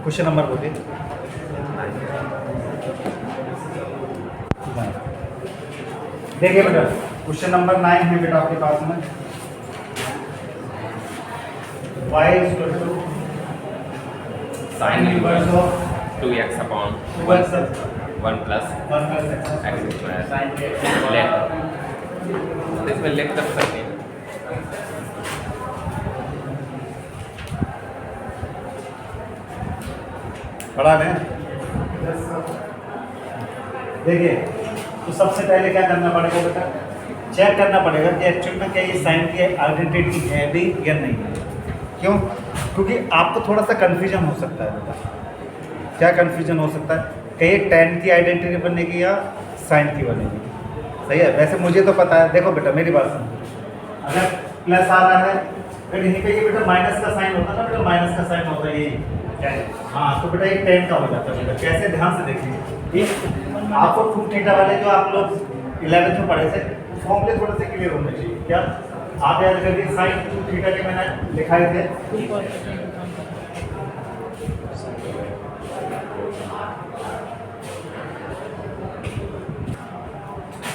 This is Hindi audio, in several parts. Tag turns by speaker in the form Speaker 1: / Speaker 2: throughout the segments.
Speaker 1: क्वेश्चन नंबर बोलिए। देखिए बेटा, क्वेश्चन नंबर 9 है बेटा आपके पास में। y equal to
Speaker 2: Sin
Speaker 1: inverse
Speaker 2: inverse
Speaker 1: of
Speaker 2: 2x upon
Speaker 1: 1
Speaker 2: 1 plus x square. Let इसमें लेट कर सकते हैं।
Speaker 1: पढ़ा लें। देखिए, तो सबसे पहले क्या करना पड़ेगा बेटा, चेक करना पड़ेगा कि एक्चुअल में क्या ये साइन की आइडेंटिटी है भी या नहीं है। क्यों? क्योंकि आपको थोड़ा सा कन्फ्यूजन हो सकता है बेटा। क्या कन्फ्यूजन हो सकता है? कहीं टेन की आइडेंटिटी बनेगी या साइन की बनेगी। सही है। वैसे मुझे तो पता है। देखो बेटा मेरी बात सुनो, अगर प्लस आ रहा है अगर यहीं पे ये बेटा माइनस का साइन होता है ना बेटा, माइनस का साइन होता है यही। हाँ, तो बेटा ये 10 का हो जाता है बेटा। कैसे? ध्यान से देखिए, ये आपको 2 थीटा वाले जो आप लोग 11th में पढ़े थे फॉर्मूले थोड़े से क्लियर होने चाहिए। क्या आप याद करिए, साइन 2 थीटा के मैंने लिखाए थे।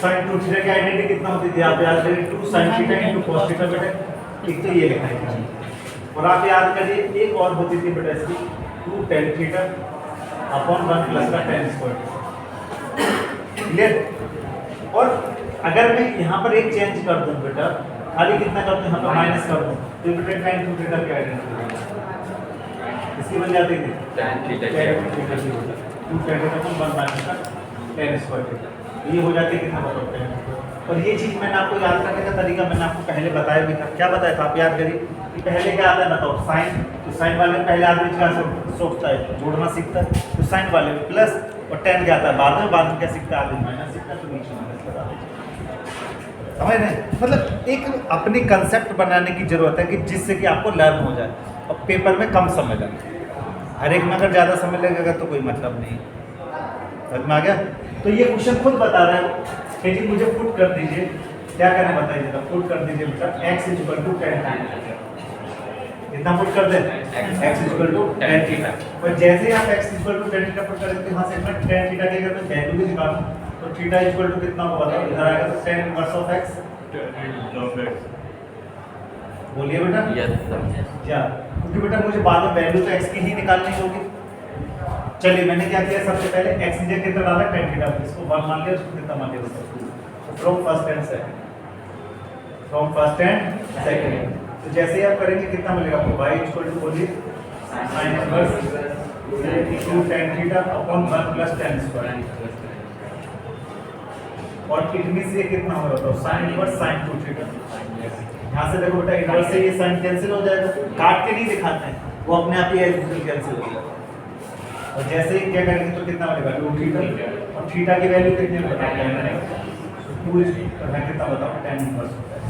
Speaker 1: साइन 2 थीटा की आइडेंटिटी कितना होती थी? आप याद करिए 2 sin theta into cos theta बेटा। एक तो ये लिखा है और आप याद करिए एक और होती थी बेटा इसकी 2 tan थीटा अपॉन 1 प्लस का tan स्क्वायर। क्लियर? और अगर मैं यहाँ पर एक चेंज कर दूं बेटा, खाली कितना कर दूं यहाँ पर माइनस कर दूं, तो बेटा tan 2 थीटा की आइडेंटिटी इसकी बन जाती थी
Speaker 2: tan theta
Speaker 1: 2 tan theta upon 1 minus का tan स्क्वायर। ये हो जाती है कितना बताते हैं। और ये चीज़ मैंने आपको याद करने का तरीका मैंने आपको पहले बताया भी था। क्या बताया था? आप याद करिए कि पहले क्या आता है बताओ, साइन। तो साइन वाले में पहले आदमी क्या सोचता है, जोड़ना सीखता है। तो साइन वाले में प्लस और टेन क्या आता है बाद में क्या सीखता है आदमी? माइनस सीखता है। तो बीच में माइनस लगा दीजिए। समझ रहे? मतलब एक अपनी कंसेप्ट बनाने की जरूरत है कि जिससे कि आपको लर्न हो जाए और पेपर में कम समय लगे। हर एक में अगर ज़्यादा समय लगेगा तो कोई मतलब नहीं। समझ में आ गया? तो ये क्वेश्चन खुद बता रहा है कि जी मुझे पुट कर दीजिए, क्या करना बताइए जरा। पुट कर दीजिए बेटा x equal to tan theta. कितना पुट कर दें? x equal to tan theta. और जैसे ही आप x equal to tan theta put करेंगे यहाँ से मैं tan थीटा के अगर मैं वैल्यू भी निकालूं तो थीटा इक्वल टू कितना होगा बताओ? इधर आएगा तो tan इनवर्स ऑफ x। बोलिए बेटा।
Speaker 2: Yes sir.
Speaker 1: क्या? क्योंकि बेटा मुझे बाद में वैल्यू तो x की ही निकालनी होगी। चलिए मैंने क्या किया, सबसे पहले x की जगह कितना डाला? tan theta. इसको 1 मान लिया, उसको कितना मान लिया? From first and second. From first and second. तो जैसे ही आप करेंगे कितना मिलेगा आपको? y इक्वल टू बोलिए sin inverse 2 tan theta upon 1 plus tan square. और कितनी से कितना होगा तो sin इनवर्स sin 2 थीटा। यहाँ से देखो बेटा इनवर्स से ये sin कैंसिल हो जाएगा, काट के नहीं दिखाते हैं, वो अपने आप ही कैंसिल हो जाएगा। और जैसे ही क्या करेंगे तो कितना मिलेगा? 2 थीटा। और थीटा की वैल्यू कितनी बताओ? 2 मैं कितना बताऊँ? tan इनवर्स होता है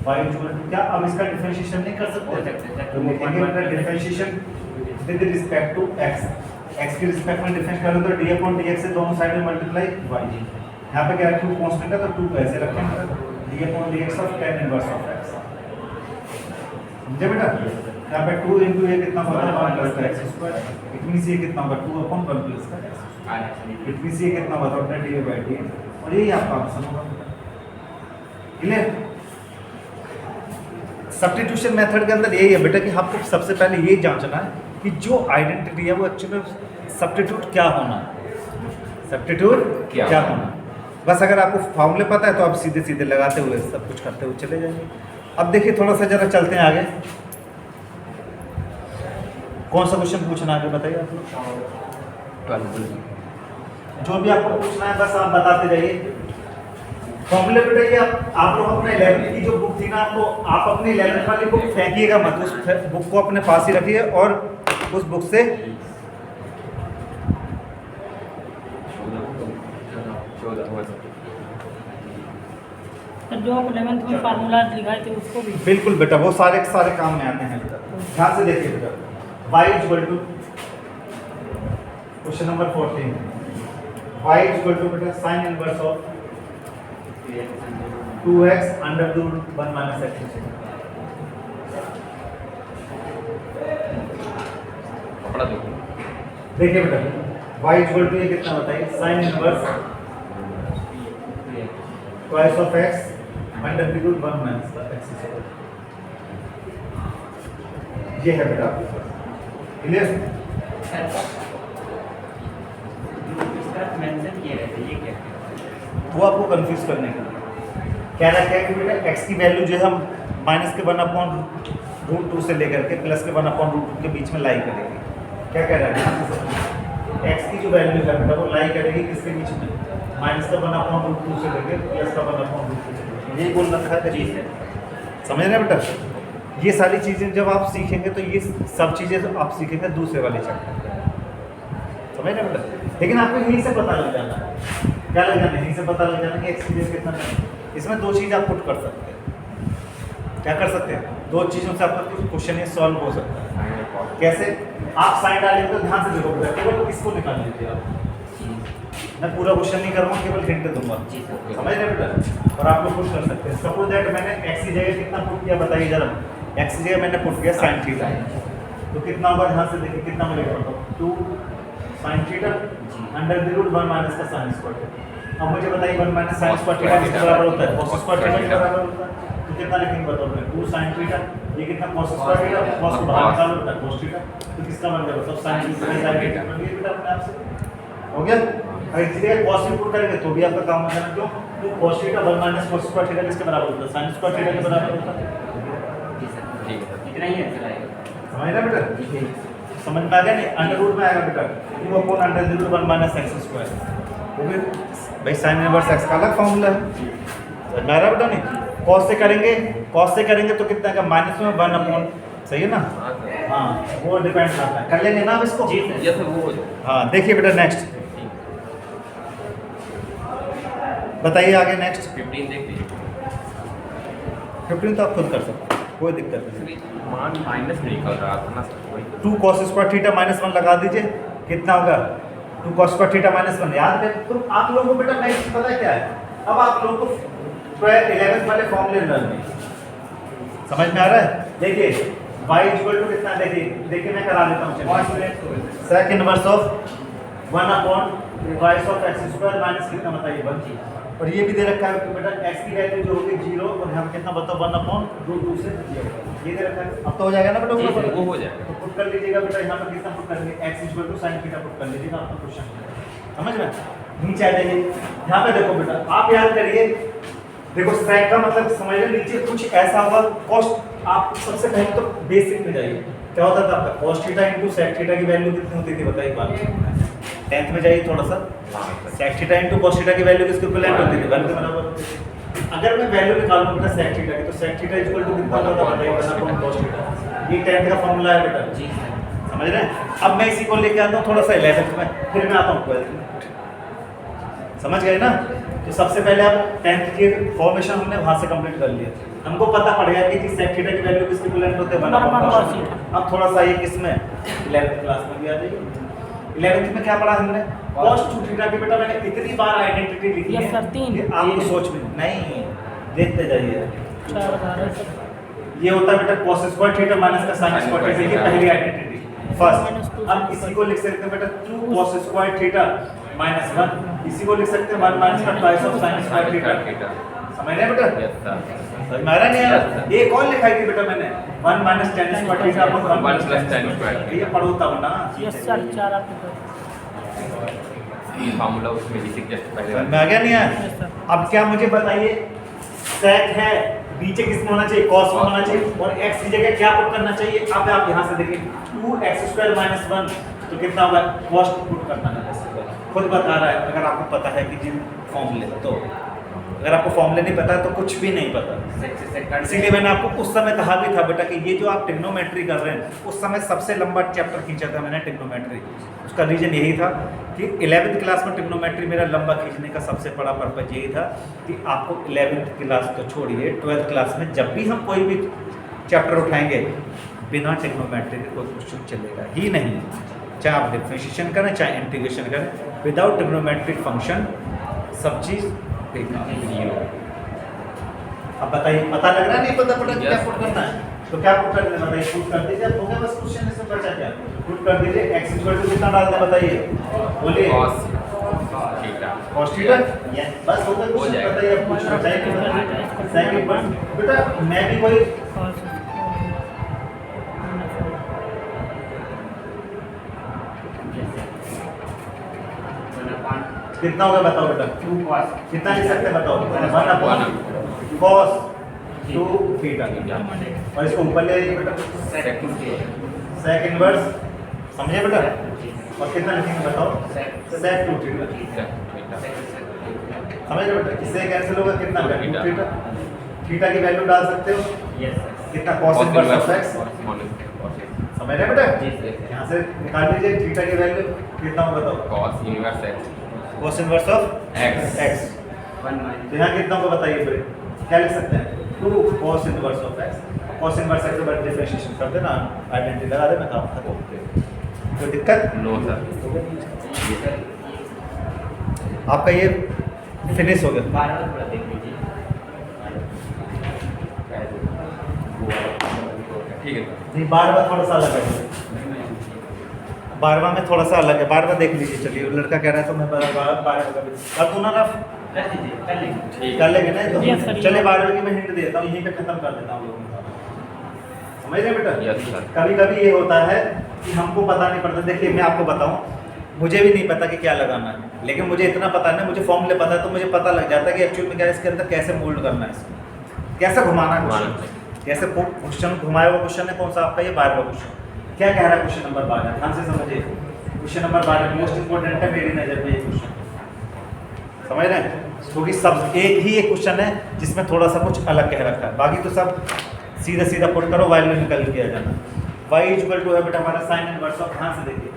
Speaker 1: y इक्वल टू क्या? अब इसका डिफरेंशिएशन नहीं कर सकते तो लिखेंगे बेटा differentiation with respect to x। x के रिस्पेक्ट में डिफरेंस करें तो d अपॉन dx से दोनों साइड में मल्टीप्लाई y। यहाँ पे क्या रखें? कांस्टेंट है तो 2 कैसे रखेंगे? d upon dx of tan inverse of x। समझे बेटा? यहाँ पे 2 into a कितना होगा? 1 प्लस का x स्क्वायर। इतनी सी कितना होगा? 2 अपॉन 1 प्लस का x। इतनी सी कितना होगा? अपना d बाई dx। और यही आपका आंसर होगा। क्लियर? सब्स्टिट्यूशन मेथड के अंदर यही है बेटा कि आपको सबसे पहले ये जांचना है कि जो आइडेंटिटी है वो एक्चुअली सब्स्टिट्यूट क्या होना है। सब्स्टिट्यूट क्या होना। बस अगर आपको फॉर्मूले पता है तो आप सीधे सीधे लगाते हुए सब कुछ करते हुए चले जाएंगे। अब देखिए थोड़ा सा जरा चलते हैं आगे। कौन सा क्वेश्चन पूछना है आगे बताइए आप लोग। जो भी आपको पूछना है बस आप बताते जाइए। फॉर्मूले बेटा ये आप लोग अपने 11th की जो बुक थी ना, आपको आप अपनी 11th वाली बुक फेंकिएगा मत, उस बुक को अपने पास ही रखिए और उस बुक से
Speaker 3: जो 11th में फार्मूला लिखाए थे उसको भी।
Speaker 1: बिल्कुल बेटा, वो सारे सारे काम में आते हैं बेटा। ध्यान से देखिए बेटा, y equal to question number 14, y equal to बेटा sine inverse of 2x under root 1 minus x।
Speaker 2: पढ़ा दो।
Speaker 1: देखिए बेटा y इक्वल टू ये कितना बताइए sin inverse twice of x under the root 1 minus the x square। ये है बेटा क्लियर।
Speaker 4: इसका मेंशन किया रहता है, ये क्या है?
Speaker 1: वो आपको कंफ्यूज करने के लिए कह रहा है कि बेटा x की वैल्यू जो है हम माइनस के 1/√2 से लेकर के प्लस के 1/√2 के बीच में लाई करेगी। क्या कह रहा है x की जो वैल्यू है बेटा वो लाई करेगी किसके बीच में माइनस का 1/√2 से लेकर प्लस का 1/√2। यही बोल रखा है जी से समझ रहे हैं बेटा। ये सारी चीज़ें जब आप सीखेंगे तो ये सब चीज़ें आप सीखेंगे दूसरे वाले चैप्टर समझ रहे हैं बेटा। लेकिन आपको यहीं से पता लग जाना है, क्या लग जाना है, यहीं से पता लग जाना कि एक्सपीरियंस कितना है। इसमें दो चीज़ आप पुट कर सकते हैं। क्या कर सकते हैं? दो चीज़ों से आपका क्वेश्चन ये सॉल्व हो सकता है। कैसे? आप साइन डालेंगे तो ध्यान से देखो बेटा, केवल इसको निकाल लीजिए आप। मैं पूरा क्वेश्चन नहीं करूँगा, केवल हिंट दूंगा, समझ रहे बेटा। और आप लोग पुट कर सकते हैं। सपोज दैट मैंने एक्स की जगह कितना पुट किया बताइए जरा। एक्स की जगह मैंने पुट किया साइन थीटा, तो कितना होगा ध्यान से देखिए कितना मिलेगा 2 sine theta under the root 1 minus का साइन स्क्वायर। अब मुझे बताइए 1 माइनस साइन स्क्वायर थीटा किसके बराबर होता है? cos स्क्वायर थीटा के बराबर होता है। तो कितना लिखेंगे बताओ? 2 साइन थीटा, ये कितना cos स्क्वायर थीटा, cos को बाहर निकालो होता है cos थीटा, तो किसका बन गया सब साइन थीटा बन गया बेटा अपने आप से। हो गया? अगर इसी जगह cos इनपुट करेंगे तो भी आपका काम हो जाना। क्यों? तो cos theta 1 minus cos square theta किसके बराबर होता है? साइन स्क्वायर थीटा के बराबर होता है।
Speaker 2: ठीक है।
Speaker 4: इतना ही है चलाएगा।
Speaker 1: समझ रहे बेटा? समझ में आ गया नहीं? अंडर रूट में आएगा बेटा 2/√1 माइनस एक्स स्क्वायर। वो भी भाई साइन इनवर्स एक्स का अलग फॉर्मूला है, समझ में आ रहा बेटा नहीं? कॉस से करेंगे, कॉस से करेंगे तो कितना का माइनस में 1/, सही है ना? हाँ वो डिपेंड करता है। कर लेंगे ना अब इसको?
Speaker 2: ये तो वो हो जाए।
Speaker 1: हाँ देखिए बेटा नेक्स्ट बताइए आगे नेक्स्ट।
Speaker 2: 15 देख लीजिए।
Speaker 1: 15 तो आप खुद कर सकते हैं, कोई दिक्कत नहीं।
Speaker 2: मान माइनस में निकल रहा था ना सर, वही
Speaker 1: 2 cos स्क्वायर थीटा माइनस 1 लगा दीजिए, कितना होगा? 2 cos स्क्वायर थीटा माइनस 1 याद है। तो आप लोगों को बेटा नेक्स्ट पता है क्या है? अब आप लोगों को 11th वाले फॉर्मूले डालने समझ में आ रहा है? देखिए y इक्वल टू कितना, देखिए मैं करा देता हूँ। Sec inverse of 1/y of x square minus कितना बताइए 1। और ये भी दे रखा है कि बेटा x की वैल्यू जो होगी 0 और हम कितना बताओ 1/√2 से ये दे रखा है। अब तो हो जाएगा ना बेटा?
Speaker 2: वो हो जाएगा।
Speaker 1: तो पुट कर लीजिएगा बेटा, यहाँ पर कितना पुट करेंगे? x equal to sin theta put कर लीजिएगा आपका क्वेश्चन समझ में। नीचे आ जाइए, यहाँ पे देखो बेटा आप याद करिए, देखो सेक का मतलब समझ लो नीचे कुछ ऐसा होगा। कॉस्ट आप सबसे पहले तो बेसिक में जाइए, क्या होता था आपका cos theta into sec theta की वैल्यू कितनी होती थी बताइए बात। 10th में जाइए थोड़ा सा, sec theta into cos theta की वैल्यू किसके इक्विवेलेंट होती थी? 1 के बराबर होती थी। अगर मैं वैल्यू निकालूं बेटा sec थीटा की तो sec थीटा इक्वल टू कितना होता है बताइए 1/cos थीटा। ये 10th का फॉर्मूला है बेटा जी, समझ रहे हैं? अब मैं इसी को लेके आता हूं थोड़ा सा 11th में, फिर मैं आता हूं 12th में। समझ गए ना? तो सबसे पहले आप 10th की फॉर्मेशन हमने वहां से कंप्लीट कर लिया, हमको पता पड़ गया कि sec थीटा की वैल्यू किसके इक्विवेलेंट होते हैं 1/cos थीटा। अब थोड़ा सा ये किसमें 11th क्लास में भी आ जाइए। 11th में क्या पढ़ा हमने? cos थीटा की बेटा मैंने इतनी बार आइडेंटिटी लिखी है
Speaker 3: ये सर 3
Speaker 1: कि आपको सोच में नहीं देखते जाइए।
Speaker 3: 4 12
Speaker 1: ये होता है बेटा cos स्क्वायर थीटा माइनस का sin स्क्वायर थीटा, ये पहली आइडेंटिटी फर्स्ट। अब इसी को लिख सकते हैं बेटा 2 cos स्क्वायर थीटा माइनस 1, इसी को लिख सकते हैं 1 माइनस का twice of sin square theta. समझ रहे हैं बेटा?
Speaker 2: Yes sir.
Speaker 1: समझ में आ रहा नहीं आ रहा? एक और लिखाई थी बेटा मैंने 1 minus tan square theta upon 1
Speaker 2: 1 plus tan square.
Speaker 1: ये पढ़ोता हो ना?
Speaker 3: यस सर 4 आपको
Speaker 2: ये फार्मूला उसमें लिखे जस्ट पहले
Speaker 1: समझ में आ गया नहीं आया?
Speaker 3: Yes sir.
Speaker 1: अब क्या मुझे बताइए, सेक है नीचे किसमें होना चाहिए? cos में होना चाहिए। और x की जगह क्या पुट करना चाहिए? अब आप यहाँ से देखिए 2x² माइनस 1 तो कितना होगा? cos पुट करना है, खुद बता रहा है। अगर आपको पता है कि जिन फॉर्मूले तो, अगर आपको फॉर्मूले नहीं पता है तो कुछ भी नहीं पता। इसीलिए मैंने आपको उस समय कहा भी था बेटा कि ये जो आप ट्रिग्नोमेट्री कर रहे हैं, उस समय सबसे लंबा चैप्टर खींचा था मैंने ट्रिग्नोमेट्री। उसका रीजन यही था कि 11th क्लास में ट्रिग्नोमेट्री मेरा लंबा खींचने का सबसे बड़ा पर्पज यही था कि आपको 11th क्लास तो छोड़िए 12th क्लास में जब भी हम कोई भी चैप्टर उठाएंगे बिना ट्रिग्नोमेट्री के कोई क्वेश्चन चलेगा ही नहीं। चाहे आप डिफरेंशिएशन करें चाहे इंटीग्रेशन करें, विदाउट ट्रिग्नोमेट्रिक फंक्शन सब चीज़ बेकार। अब बताइए पता लग रहा है नहीं पता पड़ा क्या पुट करना है? तो क्या पुट करना है बताइए? पुट कर दीजिए, हो गया बस क्वेश्चन, इसमें बचा क्या? पुट कर दीजिए x इक्वल टू कितना डालते हैं बताइए, बोलिए
Speaker 2: cos theta
Speaker 1: cos theta.
Speaker 4: Yes.
Speaker 1: बस हो गया,
Speaker 2: हो जाएगा।
Speaker 1: बताइए अब पूछना चाहिए कि बताइए सेकंड वन बेटा मैं भी कोई
Speaker 3: cos
Speaker 1: कितना होगा बताओ बेटा,
Speaker 4: 2 cos
Speaker 1: कितना लिख सकते हैं बताओ, 1 अपॉन cos 2 थीटा और इसको ऊपर ले आइए बेटा
Speaker 4: sec 2
Speaker 1: sec इनवर्स, समझे बेटा, और कितना लिखेंगे बताओ sec 2 थीटा, समझ रहे बेटा, इससे कैंसिल होगा कितना
Speaker 2: थीटा।
Speaker 1: थीटा, थीटा की वैल्यू डाल सकते हो
Speaker 4: Yes, sir.
Speaker 1: कितना cos इनवर्स ऑफ x, समझ रहे बेटा,
Speaker 4: जी सर.
Speaker 1: यहाँ से निकाल लीजिए थीटा की वैल्यू कितना होगा बताओ,
Speaker 2: cos inverse x
Speaker 1: cos inverse of
Speaker 2: x
Speaker 1: x,
Speaker 4: 1 minus.
Speaker 1: तो यहाँ कितना होगा बताइए फिर, क्या लिख सकते हैं 2 cos inverse of x, cos inverse x के बाद डिफरेंशिएशन कर देना, आइडेंटिटी लगा देना, काम खत्म, कोई दिक्कत
Speaker 2: नो सर
Speaker 1: आपका ये फिनिश हो गया।
Speaker 4: बार-बार थोड़ा देख लीजिए.
Speaker 2: ठीक है
Speaker 1: नहीं बारहवां थोड़ा सा अलग है, बारहवां में थोड़ा सा अलग है, बारहवां देख लीजिए, चलिए वो लड़का कह रहा है तो मैं बारहवां का भी अब तू ना रफ
Speaker 4: कर दीजिए, कर लेंगे.
Speaker 2: ठीक
Speaker 1: कर लेंगे ना
Speaker 3: Yes, sir.
Speaker 1: तो चलिए बारहवीं की मैं हिंट देता हूँ, यहीं पे खत्म कर देता हूँ लोगों का, समझ रहे बेटा।
Speaker 2: यस सर
Speaker 1: कभी कभी ये होता है कि हमको पता नहीं पड़ता, देखिए मैं आपको बताऊं मुझे भी नहीं पता कि क्या लगाना है, लेकिन मुझे इतना पता है, मुझे फॉर्मूले पता है तो मुझे पता लग जाता है कि एक्चुअल में क्या है, इसके अंदर कैसे मोल्ड करना है, इसको कैसे घुमाना है क्वेश्चन, कैसे क्वेश्चन घुमाया हुआ क्वेश्चन है कौन सा आपका ये 12वां क्वेश्चन, क्या कह रहा है क्वेश्चन नंबर 12, ध्यान से समझिए, क्वेश्चन नंबर 12 मोस्ट इंपॉर्टेंट है मेरी नज़र में ये क्वेश्चन, समझ रहे हैं, क्योंकि सब एक ही एक क्वेश्चन है जिसमें थोड़ा सा कुछ अलग कह रखा है, बाकी तो सब सीधा सीधा पुट करो, वैल्यू निकल किया जाना, y इक्वल टू है बेटा हमारा साइन इनवर्स ऑफ, ध्यान से देखिए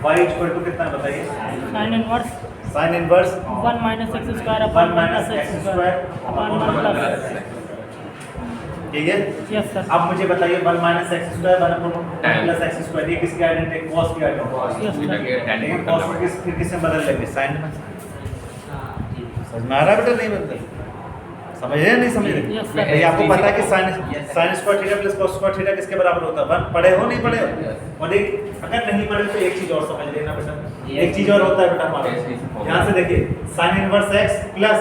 Speaker 1: y इक्वल टू कितना है बताइए,
Speaker 3: sin inverse
Speaker 1: sine inverse
Speaker 3: 1 minus x square
Speaker 1: 1
Speaker 3: upon 1
Speaker 1: minus
Speaker 3: plus
Speaker 1: x
Speaker 3: x
Speaker 1: square
Speaker 3: square upon 1 plus
Speaker 1: ठीक है।
Speaker 3: yes sir
Speaker 1: अब मुझे बताइए 1 minus x square 1 upon 1 plus x square ये किसकी आइडेंटिटी है, cos की आइडेंटिटी,
Speaker 3: Yes, sir.
Speaker 1: लेकिन cos को फिर किससे बदल लेंगे, साइन में, समझ में आ रहा है बेटा, नहीं बदल समझ रहे हैं नहीं समझ रहे,
Speaker 3: Yes, sir.
Speaker 1: ये आपको पता है कि sine square theta plus cos square theta किसके बराबर होता है 1, पढ़े हो नहीं पढ़े हो, और एक अगर नहीं पढ़े तो एक चीज और समझ लेना बेटा, एक चीज और होता है बेटा हमारा, ध्यान से देखिए sine inverse x plus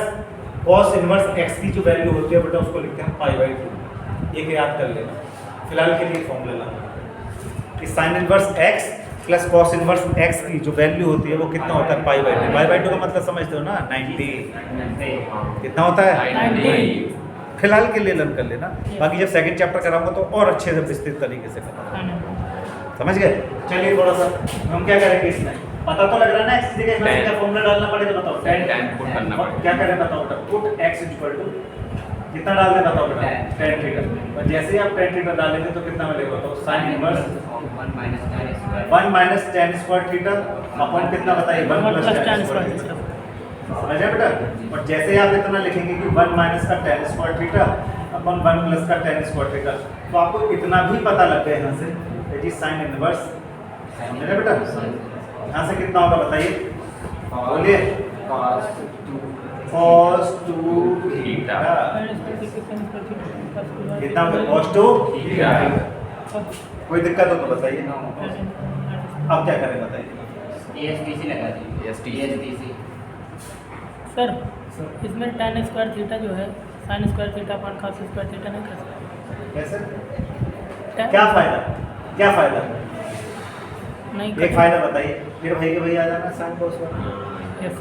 Speaker 1: cos inverse x की जो वैल्यू होती है बेटा उसको लिखते हैं π/2, एक याद कर लेना, फिलहाल के लिए फॉर्मूला लगाना कि sine inverse x plus cos inverse x की जो वैल्यू होती है वो कितना होता है π/2, π/2 का मतलब समझते हो ना 90, कितना होता है
Speaker 2: 90
Speaker 1: फिलहाल के लिए लर्न कर लेना, बाकी जब सेकंड चैप्टर कराऊंगा तो और अच्छे से विस्तृत तरीके से कराऊंगा,
Speaker 3: sin inverse
Speaker 1: समझ गए। चलिए थोड़ा सा हम क्या करेंगे इसमें, पता तो लग रहा है ना x जगह इसमें क्या फॉर्मूला डालना पड़ेगा बताओ,
Speaker 2: tan पुट करना पड़ेगा,
Speaker 1: क्या करें बताओ बेटा, पुट x इक्वल टू कितना डाल दें बताओ बेटा tan थीटा, और जैसे ही आप tan थीटा डालेंगे तो कितना मिलेगा बताओ, sin inverse
Speaker 4: 1 minus tan square.
Speaker 1: 1 minus tan square theta upon कितना बताइए 1
Speaker 3: 1
Speaker 1: plus
Speaker 3: plus
Speaker 1: tan
Speaker 3: tan
Speaker 1: square
Speaker 3: square
Speaker 1: theta, समझ आया बेटा, और जैसे ही आप इतना लिखेंगे कि 1 माइनस का tan स्क्वायर थीटा अपन 1 प्लस का tan स्क्वायर थीटा, तो आपको इतना भी पता लग गया यहाँ से कि जी साइन इनवर्स, समझ रहे बेटा, यहाँ से कितना होगा बताइए, बोलिए cos 2 थीटा, कितना होगा cos 2 थीटा, कोई दिक्कत हो तो बताइए, अब क्या करें बताइए,
Speaker 4: ASTC लगा दीजिए. ASTC.
Speaker 3: सर इसमें tan स्क्वायर थीटा जो है sin square theta upon cos square theta नहीं कर सकते,
Speaker 1: कैसे क्या फायदा
Speaker 3: नहीं
Speaker 1: एक फायदा बताइए, फिर भाई के भाई आ जाना साइन cos
Speaker 3: यस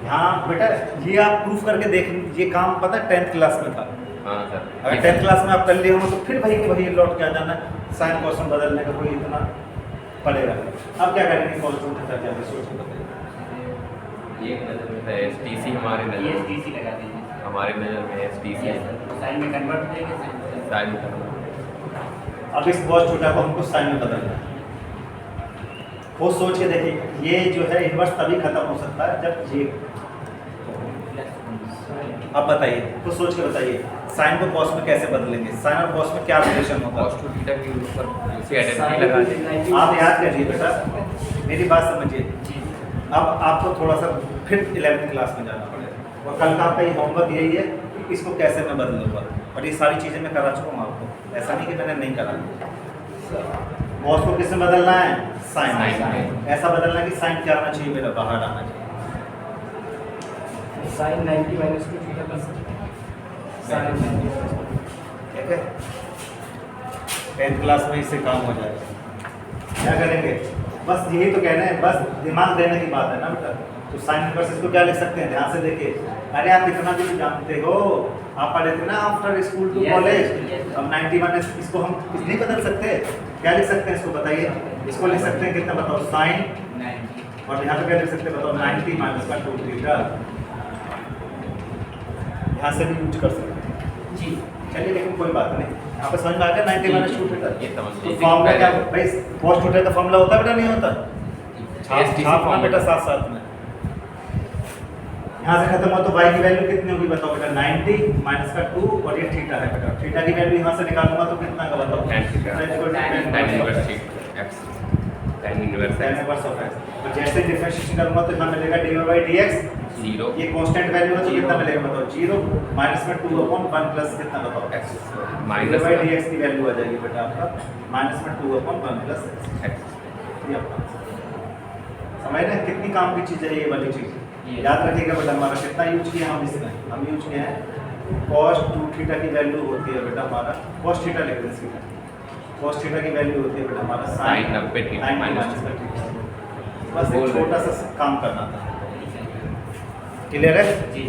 Speaker 1: हाँ बेटा ये आप प्रूफ करके देख, ये काम पता है 10th क्लास में था,
Speaker 2: हाँ सर
Speaker 1: अगर 10th क्लास में आप कर लिए हो तो फिर भाई के भाई लौट के आ जाना, साइन क्वेश्चन बदलने का कोई इतना पड़ेगा। अब क्या करेंगे क्वेश्चन के साथ जाके सोच के बताइए,
Speaker 2: एक नज़र में है STC, हमारी नज़र में
Speaker 4: ASTC लगा दीजिए.
Speaker 2: हमारी नज़र में STC
Speaker 4: Yes, sir. साइन में कन्वर्ट हो जाएगा साइन.
Speaker 2: साइन
Speaker 1: अब इस बहुत छोटा को हमको साइन में बदलना है, वो सोच के देखिए ये जो है इनवर्स तभी खत्म हो सकता है जब ये, अब बताइए तो सोच के बताइए साइन को कॉस में कैसे बदलेंगे, साइन और कॉस में क्या रिलेशन होगा,
Speaker 2: cos 2 थीटा के ऊपर उसी आइडेंटिटी लगा दें,
Speaker 1: आप याद करिए बेटा, मेरी बात समझिए, अब आपको थोड़ा सा फिर 11th क्लास में जाना पड़ेगा, और कल का आपका ये होमवर्क यही है कि इसको कैसे मैं बदलूँगा, और ये सारी चीज़ें मैं करा चुका हूँ आपको, ऐसा नहीं कि मैंने नहीं करा, कॉस को किसमें बदलना है? साइन
Speaker 2: Sin
Speaker 1: में।
Speaker 2: में।
Speaker 1: ऐसा बदलना है कि साइन क्या आना चाहिए मेरा? बाहर आना चाहिए।
Speaker 4: Sine 90 minus 2 theta plus sine 90
Speaker 1: ठीक है, 10th क्लास में इससे काम हो जाएगा। क्या करेंगे? बस यही तो कहना है, बस दिमाग देने की बात है ना बेटा। तो साइन इनवर्स इसको क्या लिख सकते हैं? ध्यान से देखिए। अरे आप इतना भी तो जानते हो, आप पढ़े थे ना after school to
Speaker 4: Yes,
Speaker 1: college.
Speaker 4: yes.
Speaker 1: अब 90 माइनस इसको हम नहीं बदल सकते? क्या लिख सकते हैं इसको बताइए? इसको लिख सकते हैं कितना बताओ? साइन,
Speaker 4: 90
Speaker 1: और यहाँ पे क्या लिख सकते हैं बताओ? 90 माइनस का 2 थीटा। यहाँ से भी यूज कर सकते हैं।
Speaker 4: जी
Speaker 1: चलिए, लेकिन कोई बात नहीं, यहाँ पे समझ में आ गया 90 माइनस 2 थीटा।
Speaker 2: ये समझ
Speaker 1: तो
Speaker 2: लीजिए।
Speaker 1: फॉर्मूला क्या भाई? cos थीटा का फॉर्मूला होता है बेटा, नहीं होता?
Speaker 2: STC
Speaker 1: छापना
Speaker 2: फॉर्म
Speaker 1: बेटा साथ साथ में। यहाँ से खत्म हो तो y की वैल्यू कितनी होगी बताओ बेटा? 90 माइनस का 2, और ये थीटा है बेटा। थीटा की वैल्यू यहाँ से निकालूंगा तो कितना का बताओ?
Speaker 2: Tan theta।
Speaker 1: Tan equal to
Speaker 2: tan
Speaker 1: tan
Speaker 2: inverse
Speaker 1: inverse
Speaker 2: x tan inverse
Speaker 1: tan
Speaker 2: x
Speaker 1: inverse of x। तो जैसे डिफरेंशिएशन करूंगा तो यहाँ मिलेगा dy/dx।
Speaker 2: 0
Speaker 1: ये कांस्टेंट वैल्यू है तो कितना मिलेगा बताओ? 0 माइनस में 2/1 प्लस कितना बताओ?
Speaker 2: x माइनस
Speaker 1: dy/dx की वैल्यू आ जाएगी बेटा आपका माइनस में 2/1 प्लस
Speaker 2: x।
Speaker 1: ये आपका समझ रहे हैं कितनी काम की चीज़ है ये वाली चीज़?
Speaker 4: Yes.
Speaker 1: याद रखिएगा बेटा, हमारा कितना यूज किया हम इसमें? हम यूज किए हैं cos 2 थीटा की वैल्यू होती है बेटा हमारा cos थीटा लिख दें सीधा। cos थीटा की वैल्यू होती है बेटा हमारा
Speaker 2: Sin 90 थीटा
Speaker 1: 90
Speaker 2: minus
Speaker 1: माइनस का थीटा। बस एक
Speaker 2: बोल रहे
Speaker 1: छोटा सा काम करना था। क्लियर है?
Speaker 4: जी